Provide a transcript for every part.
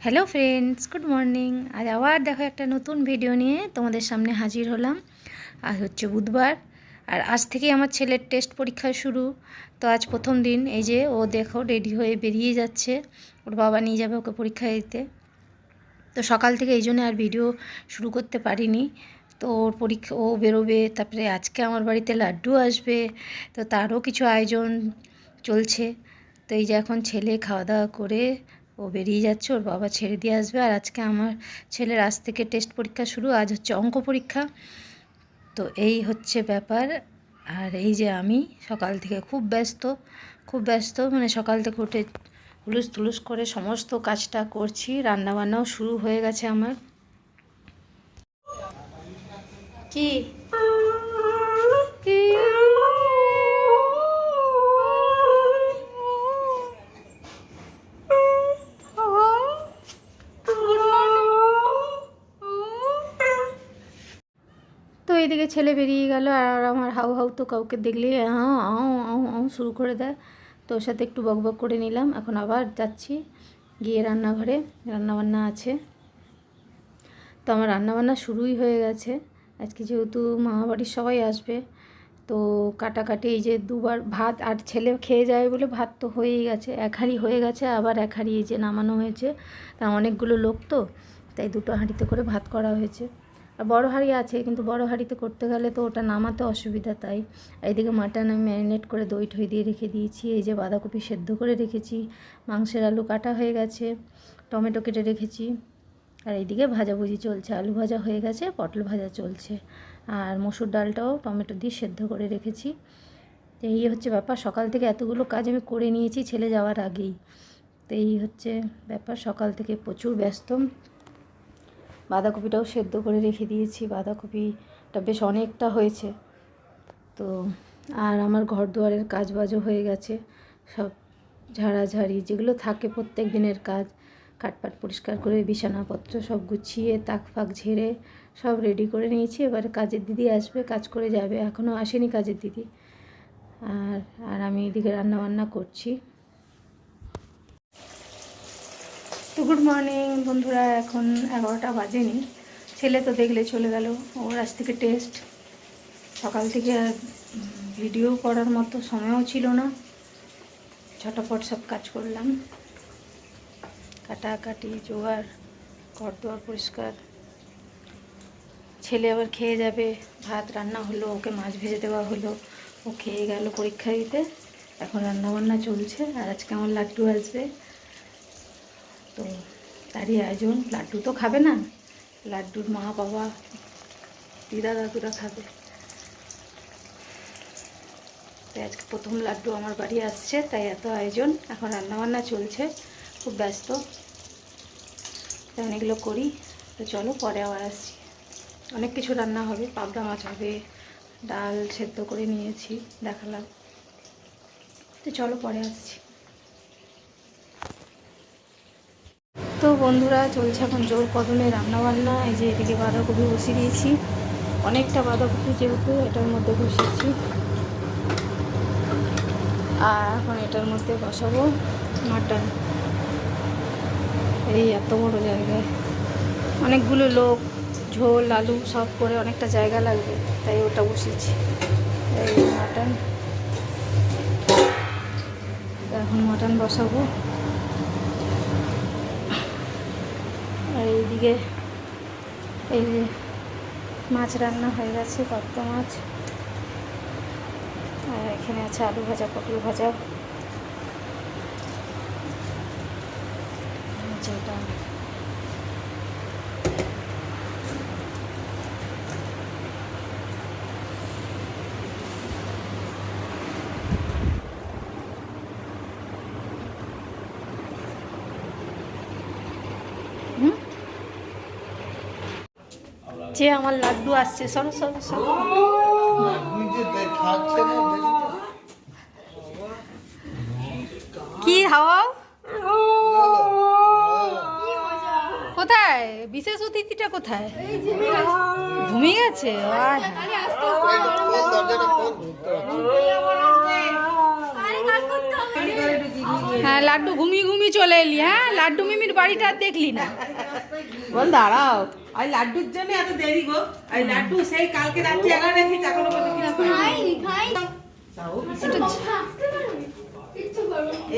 Hello friends, good morning. আজ আবার দেখো একটা নতুন ভিডিও নিয়ে তোমাদের সামনে হাজির হলাম। আজ হচ্ছে বুধবার, আর আজ থেকেই আমার ছেলের টেস্ট পরীক্ষা শুরু। তো আজ প্রথম দিন, এই যে ও দেখো রেডি হয়ে বেরিয়ে যাচ্ছে, ওর বাবা নিয়ে যাবে ওকে পরীক্ষা দিতে। তো সকাল থেকে এই জন্য আর ভিডিও শুরু করতে পারিনি। তো ওর পরীক্ষা, ও বেরোবে, তারপরে আজকে আমার বাড়িতে লাড্ডু আসবে, তো তারও কিছু আয়োজন চলছে। তো এই যে এখন ছেলে খাওয়া দাওয়া করে ও বেরিয়ে যাচ্ছে, ওর বাবা ছেড়ে দিয়ে আসবে। আর আজকে আমার ছেলের আজ থেকে টেস্ট পরীক্ষা শুরু, আজ হচ্ছে অঙ্ক পরীক্ষা। তো এই হচ্ছে ব্যাপার। আর এই যে আমি সকাল থেকে খুব ব্যস্ত, মানে সকাল থেকে উঠে হুলুস থুলুস করে সমস্ত কাজটা করছি। রান্নাবান্নাও শুরু হয়ে গেছে আমার। কি কি তো এইদিকে ছেলে বেরিয়ে গেল, আর আমার হাউ হাউ তো কাউকে দেখলেই হাও আও আও আও শুরু করে দেয়। তো ওর সাথে একটু বকবক করে নিলাম। এখন আবার যাচ্ছি গিয়ে রান্নাঘরে, রান্নাবান্না আছে। তো আমার রান্নাবান্না শুরুই হয়ে গেছে। আজকে যেহেতু মামাবাড়ির সবাই আসবে, তো কাটাকাটি এই যে দুবার ভাত, আর ছেলে খেয়ে যায় বলে ভাত তো হয়েই গেছে, এক হাঁড়ি হয়ে গেছে, আবার এক হাঁড়ি এই যে নামানো হয়েছে। তা অনেকগুলো লোক তো, তাই দুটো হাঁড়িতে করে ভাত করা হয়েছে। আর বড় হাঁড়ি আছে, কিন্তু বড় হাঁড়িতে করতে গেলে তো ওটা নামাতে অসুবিধা, তাই এইদিকে মাটন আমি ম্যারিনেট করে দই ঠই দিয়ে রেখে দিয়েছি। এই যে বাঁধাকপি সেদ্ধ করে রেখেছি, মাংসের আলু কাটা হয়ে গেছে, টমেটো কেটে রেখেছি। আর এইদিকে ভাজাভুজি চলছে, আলু ভাজা হয়ে গেছে, পটল ভাজা চলছে। আর মসুর ডালটাও টমেটো দিয়ে সেদ্ধ করে রেখেছি। তো এই হচ্ছে ব্যাপার, সকাল থেকে এতগুলো কাজ আমি করে নিয়েছি ছেলে যাওয়ার আগেই। তো এই হচ্ছে ব্যাপার, সকাল থেকে প্রচুর ব্যস্ত। বাঁধাকপিটাও সেদ্ধ করে রেখে দিয়েছি, বাঁধাকপিটা বেশ অনেকটা হয়েছে। তো আর আমার ঘর দুয়ারের কাজ বাজও হয়ে গেছে, সব ঝাড়াঝাড়ি যেগুলো থাকে প্রত্যেক দিনের কাজ, কাঠপাট পরিষ্কার করে বিছানাপত্র সব গুছিয়ে তাক ফাক ঝেড়ে সব রেডি করে নিয়েছি। এবারে কাজের দিদি আসবে, কাজ করে যাবে, এখনও আসেনি কাজের দিদি। আর আর আমি এদিকে রান্নাবান্না করছি। তো গুড মর্নিং বন্ধুরা, এখন 11টা বাজেনি। ছেলে তো দেখলে চলে গেল, ওর আজ থেকে টেস্ট। সকাল থেকে আর ভিডিও করার মতো সময়ও ছিল না, ঝটাপট সব কাজ করলাম, কাটাকাটি জোগাড়, ঘর দুয়ার পরিষ্কার। ছেলে আবার খেয়ে যাবে, ভাত রান্না হলো, ওকে মাছ ভেজে দেওয়া হলো, ও খেয়ে গেল পরীক্ষা দিতে। এখন রান্নাবান্না চলছে, আর আজকে আমার লাড্ডু আসবে, তো তারই আয়োজন। লাড্ডু তো খাবে না, লাড্ডুর মা বাবা দিদা দাদুরা খাবে। তাই আজকে প্রথম লাড্ডু আমার বাড়ি আসছে, তাই এত আয়োজন। এখন রান্নাবান্না চলছে, খুব ব্যস্ত, তাই অনেকগুলো করি। তো চলো পরে আবার আসছি। অনেক কিছু রান্না হবে, পাবদা মাছ হবে, ডাল সেদ্ধ করে নিয়েছি, দেখালাম। তো চলো পরে আসছি। তো বন্ধুরা, চলছে এখন জোর কদমে রান্নাবান্না। এই যে এদিকে বাঁধাকপি বসিয়ে দিয়েছি, অনেকটা বাঁধাকপি যেহেতু এটার মধ্যে বসিয়েছি। আর এখন এটার মধ্যে বসাবো মাটন। এই এত বড় জায়গায় অনেকগুলো লোক, ঝোল আলু সব করে অনেকটা জায়গা লাগবে, তাই ওটা বসিয়েছি। এই মাটন, এখন মাটন বসাবো। আর এইদিকে এই যে মাছ রান্না হয়ে গেছে, পাবদা মাছ। আর এখানে আছে আলু ভাজা, পটল ভাজা। যেটা যে আমার লাড্ডু আসছে, সরো সরো সরো। কি হাওয়া, কোথায় বিশেষ অতিথিটা কোথায়? ঘুমিয়ে গেছে। হ্যাঁ লাড্ডু ঘুমিয়ে ঘুমিয়ে চলে এলি। হ্যাঁ লাড্ডু মিমির বাড়িটা আর দেখলি না। বল দাঁড়াও, আর লাড্ডুর জন্য এত দেরি গো। আর লাড্ডু সেই কালকে রাত্রি 11 রেখে এখনো পর্যন্ত কিছু খাইনি।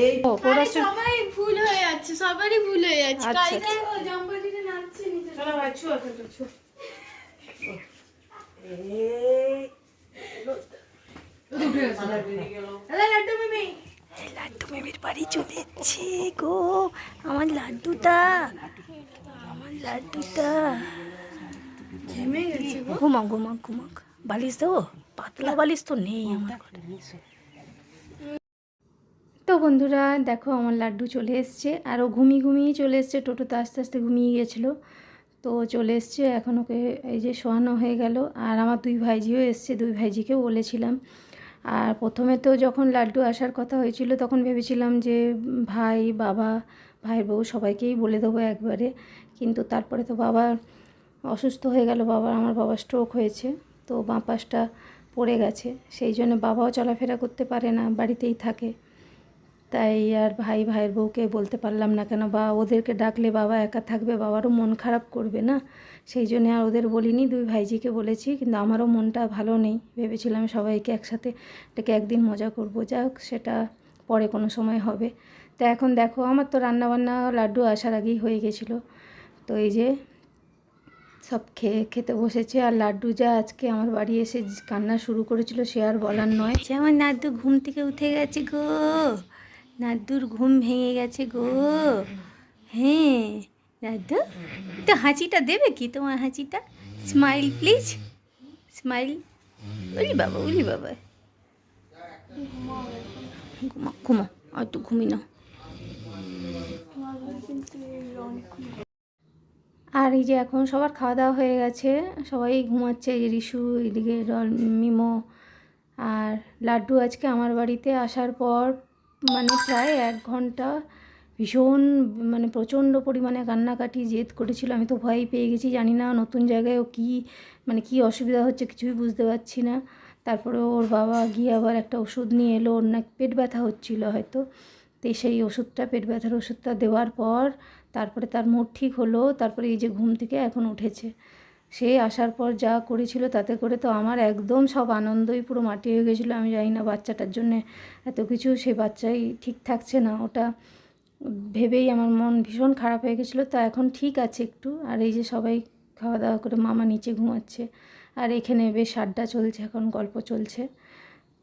এই সবাই ভুল হয়ে যাচ্ছে, সবারই ভুল হয়ে যাচ্ছে। আচ্ছা, কালকে ও জম্পাটিতে নাচছে নিচে। চলো ভাই ছু এখন ছু। লাড্ডু মিমির বাড়ি চলে যাচ্ছে গো। আমার লাড্ডুটা, আমার লাড্ডুটা ঘেমে গেছে গো। ঘুমাক ঘুমাক ঘুমাক। বালিশ দেবো? পাতলা বালিশ তো নেই আমার ঘরে। তো বন্ধুরা দেখো আমার লাড্ডু চলে এসছে, আর ও ঘুমিয়ে ঘুমিয়ে চলে এসছে। টোটোতে আস্তে আস্তে ঘুমিয়ে গেছিলো, তো চলে এসছে। এখন ওকে এই যে শোয়ানো হয়ে গেল। আর আমার দুই ভাইজিও এসছে, দুই ভাইজিকেও বলেছিলাম। আর প্রথমে তো যখন লাড্ডু আসার কথা হয়েছিল তখন ভেবেছিলাম যে ভাই, বাবা, ভাইয়ের বউ সবাইকেই বলে দেবো একবারে। কিন্তু তারপরে তো বাবা অসুস্থ হয়ে গেল। আমার বাবা স্ট্রোক হয়েছে, তো বাঁ পাশটা পড়ে গেছে। সেই জন্য বাবাও চলাফেরা করতে পারে না, বাড়িতেই থাকে। তাই আর ভাইয়ের বউকে বলতে পারলাম না, কেন বা ওদেরকে ডাকলে বাবা একা থাকবে, বাবারও মন খারাপ করবে না। সেই জন্য আর ওদের বলিনি, দুই ভাইজিকে বলেছি। কিন্তু আমারও মনটা ভালো নেই, ভেবেছিলাম সবাইকে একসাথে ডেকে একদিন মজা করবো। যাক, সেটা পরে কোনো সময় হবে। তো এখন দেখো আমার তো রান্নাবান্না লাড্ডু আসার আগেই হয়ে গেছিলো। তো এই যে সব খেতে বসেছে। আর লাড্ডু যা আজকে আমার বাড়ি এসে কান্না শুরু করেছিল সে আর বলার নয়। যে আমার নাড্ডু ঘুম থেকে উঠে গেছে গো, নাড্ডুর ঘুম ভেঙে গেছে গো। হ্যাঁ নাড্ডু, তো হাঁচিটা দেবে কি তোমার? হাঁচিটা স্মাইল প্লিজ, স্মাইল। উলি বাবা, উলি বাবা। ঘুমা ঘুমো, আর একটু ঘুমি নাও। আর এই যে এখন সবার খাওয়া দাওয়া হয়ে গেছে, সবাই ঘুমাচ্ছে। এই যে রিশু, এদিকে মিমো। আর লাড্ডু আজকে আমার বাড়িতে আসার পর মানে প্রায় 1 ঘন্টা ভীষণ মানে প্রচণ্ড পরিমাণে কান্নাকাটি জেদ করেছিল। আমি তো ভয়ই পেয়ে গেছি, জানি না নতুন জায়গায় ও কী মানে কী অসুবিধা হচ্ছে কিছুই বুঝতে পারছি না। তারপরে ওর বাবা গিয়ে আবার একটা ওষুধ নিয়ে এলো, ওর না পেট ব্যথা হচ্ছিলো হয়তো। তো সেই ওষুধটা, পেট ব্যথার ওষুধটা দেওয়ার পর তারপরে তার মুড ঠিক হলো। তারপরে এই যে ঘুম থেকে এখন উঠেছে। সে আসার পর যা করেছিল তাতে করে তো আমার একদম সব আনন্দই পুরো মাটি হয়ে গেছিলো। আমি জানি না বাচ্চাটার জন্যে এত কিছু, সে বাচ্চাই ঠিক থাকছে না, ওটা ভেবেই আমার মন ভীষণ খারাপ হয়ে গেছিলো। তা এখন ঠিক আছে একটু। আর এই যে সবাই খাওয়া দাওয়া করে মামা নিচে ঘুমাচ্ছে, আর এখানে বেশ আড্ডা চলছে, এখন গল্প চলছে।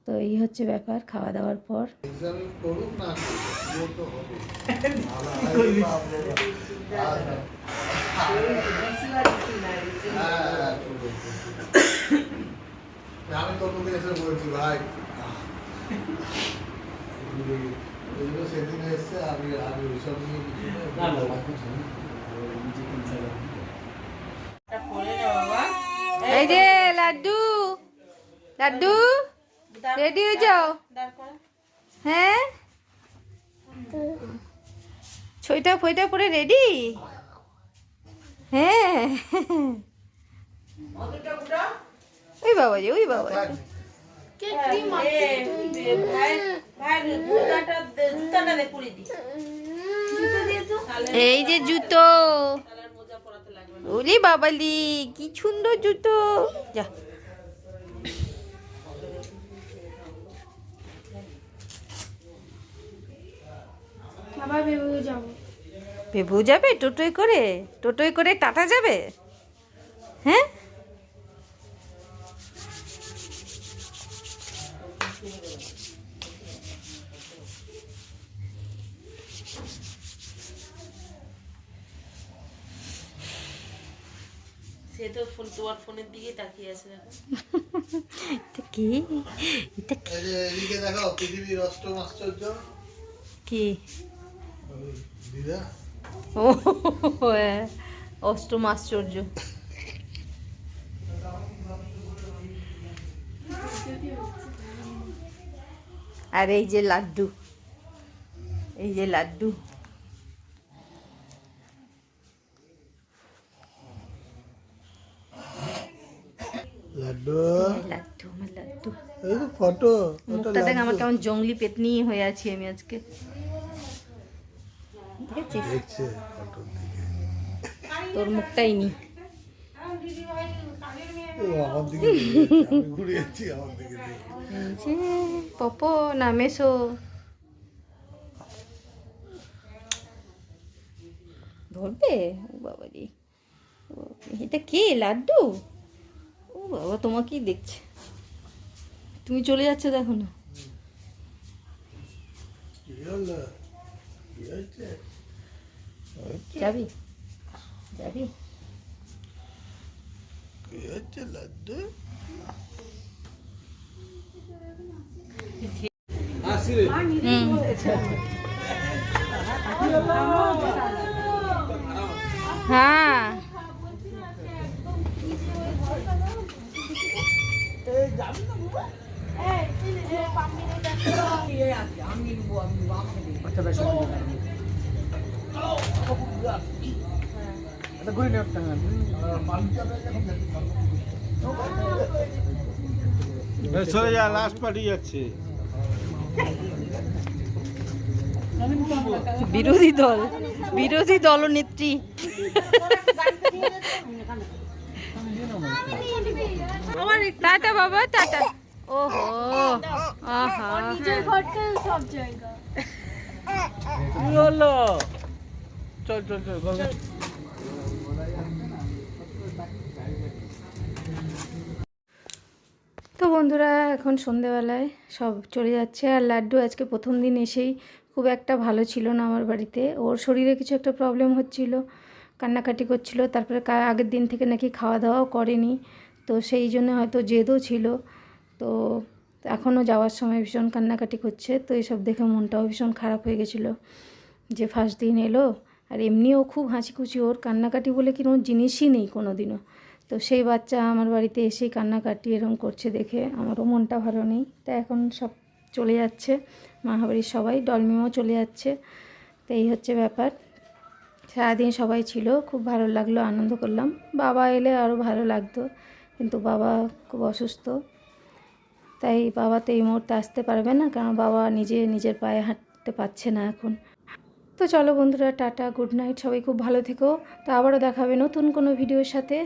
তো এই হচ্ছে ব্যাপার খাওয়া দাওয়ার পর। আমি তোকে এসে বলছি ভাই, সেদিন এসছে। আমি ওইসব নিয়ে কিছু এই যে লাড্ডু, লাড্ডু রেডি হয়ে যাও। হ্যাঁ ছইটা ফইটা পরে রেডি। হ্যাঁ ওই বাবা যে, ওই বাবা কে ক্রিম মাখছে? এই যে জুতো, ওরে বাবালি কি সুন্দর জুতো। যা আবার বেরিয়ে যাবো। বেবু যাবে টোটোয় করে? টোটোয় করে টাটা যাবে? হ্যাঁ সে তো তোমার ফোনের দিকে তাকিয়ে আছে। এটা কি? এটা কি? এদিকে দেখো, পৃথিবীর অষ্টম আশ্চর্য কি? দিদা, ও অষ্টম আশ্চর্য। আর এই যে লাড্ডু, এই যে লাড্ডু। লাড্ডু, লাড্ডু আমার লাড্ডু। এই তো ফটো, মুখটা দেখ আমার কেমন জঙ্গলি পেতনি হয়ে আছি আমি আজকে। দেখছিস দেখছে ফটোর দিকে। তোর মুখটাই নি ও আমার দিকে ঘুরে যাচ্ছে, আমি ঘুরে যাচ্ছি আমার দিকে দেখে। পপো না মেসো ধরবে ও বাবা রে এটা কে লাড্ডু ও বাবা তোমাকেই দেখছে তুমি চলে যাচ্ছে দেখো না কি হলো? কি হচ্ছে? যাবি যাবি কি হচ্ছে লাড্ডু? হ্যাঁ চলে যা লাস্ট পার্টি যাচ্ছে বিরোধী দলনেত্রী টাটা বাবা টাটা ওহো আহা নিজের ঘরটা সব জায়গা কি হলো চল চল চল তো বন্ধুরা এখন সন্ধেবেলায় সব চলে যাচ্ছে আর লাড্ডু আজকে প্রথম দিন এসেই খুব একটা ভালো ছিল না আমার বাড়িতে ওর শরীরে কিছু একটা প্রবলেম হচ্ছিল কান্নাকাটি করছিল তারপরে আগের দিন থেকে নাকি খাওয়া দাওয়াও করেনি তো সেই জন্য হয়তো জেদও ছিল তো এখনও যাওয়ার সময় ভীষণ কান্নাকাটি করছে তো এসব দেখে মনটাও ভীষণ খারাপ হয়ে গেছিলো যে ফার্স্ট দিন এলো আর এমনিও খুব হাসিখুশি ওর কান্নাকাটি বলে কোনো জিনিসই নেই কোনো দিনও তো সেই বাচ্চা আমার বাড়িতে এসেই কান্নাকাটি এরকম করছে দেখে আমারও মনটা ভালো নেই তাই এখন সব চলে যাচ্ছে মাহাবাড়ির সবাই ডলমিমও চলে যাচ্ছে তো এই হচ্ছে ব্যাপার সারাদিন সবাই ছিল খুব ভালো লাগলো আনন্দ করলাম বাবা এলে আরও ভালো লাগতো কিন্তু বাবা খুব অসুস্থ তাই বাবা তো এই মুহূর্তে আসতে পারবে না কারণ বাবা নিজের পায়ে হাঁটতে পারছে না এখন তো চলো বন্ধুরা টাটা গুড নাইট সবাই খুব ভালো থেকো তো আবারও দেখাবে নতুন কোনো ভিডিওর সাথে